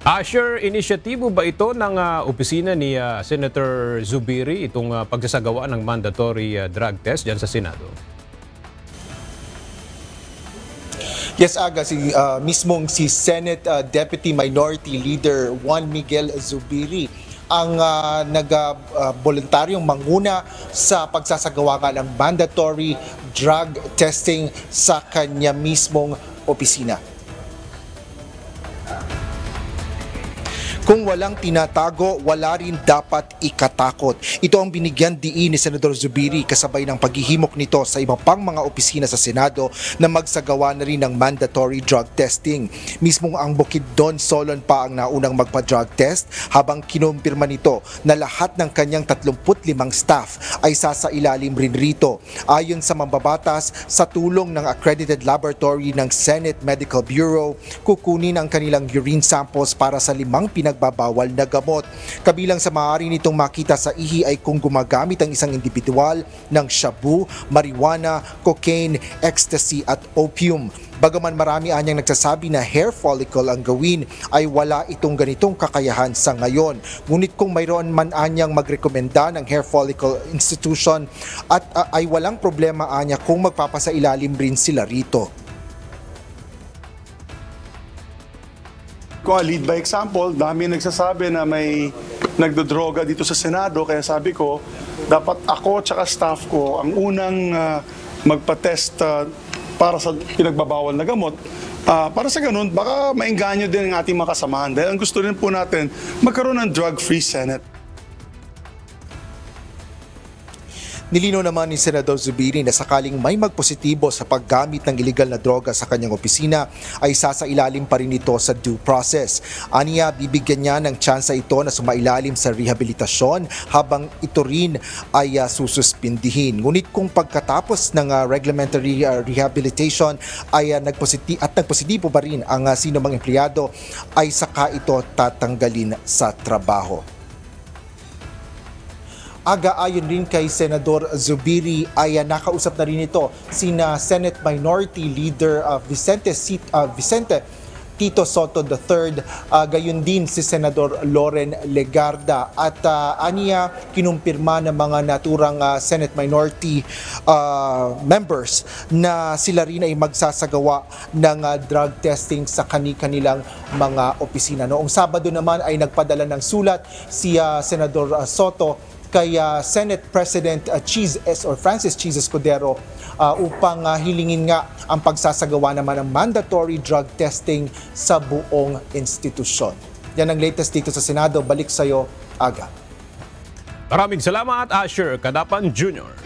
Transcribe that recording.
Sure, inisyatibo ba ito ng opisina ni Senator Zubiri itong pagsasagawa ng mandatory drug test dyan sa Senado? Yes, Aga, mismong si Senate Deputy Minority Leader Juan Miguel Zubiri ang nag-voluntaryong manguna sa pagsasagawa ng mandatory drug testing sa kanya mismong opisina. Kung walang tinatago, wala rin dapat ikatakot. Ito ang binigyan diin ni Senador Zubiri kasabay ng paghihimok nito sa ibang pang mga opisina sa Senado na magsagawa na rin ng mandatory drug testing. Mismong ang Bukidnon Solon pa ang naunang magpa-drug test habang kinumpirma nito na lahat ng kanyang 35 staff ay sasailalim rin rito. Ayon sa mambabatas, sa tulong ng accredited laboratory ng Senate Medical Bureau, kukunin ang kanilang urine samples para sa 5 pinagbabawal na gamot. Kabilang sa maaari nitong makita sa ihi ay kung gumagamit ang isang individual ng shabu, marijuana, cocaine, ecstasy at opium. Bagaman marami anyang nagsasabi na hair follicle ang gawin, ay wala itong ganitong kakayahan sa ngayon. Ngunit kung mayroon man anyang magrekomenda ng hair follicle institution at ay walang problema anya kung magpapasailalim rin sila rito. Kung lead by example, dami nagsasabi na may nagdodroga dito sa Senado, kaya sabi ko, dapat ako at staff ko ang unang magpa-test para sa pinagbabawal na gamot. Para sa ganun, baka maengganyo din ang ating mga kasamahan. Dahil ang gusto rin po natin, magkaroon ng drug-free Senate. Nilinaw naman ni Senador Zubiri na sakaling may magpositibo sa paggamit ng iligal na droga sa kanyang opisina ay sasailalim pa rin ito sa due process. Aniya, bibigyan niya ng tsansa ito na sumailalim sa rehabilitasyon habang ito rin ay sususpindihin. Ngunit kung pagkatapos ng reglementary rehabilitation ay nagpositibo pa rin ang sino mang empleyado ay saka ito tatanggalin sa trabaho. Aga, ayon rin kay Senador Zubiri ay nakausap na rin ito sina Senate Minority Leader Vicente Tito Soto III, gayon din si Senador Loren Legarda at aniya kinumpirma ng mga naturang Senate Minority members na sila rin ay magsasagawa ng drug testing sa kanilang mga opisina. Noong Sabado naman ay nagpadala ng sulat si Senador Soto kay Senate President Francis Cheese Escudero upang hilingin nga ang pagsasagawa naman ng mandatory drug testing sa buong institusyon. Yan ang latest dito sa Senado. Balik sa'yo, Aga. Maraming salamat, Asher Kadapan Jr.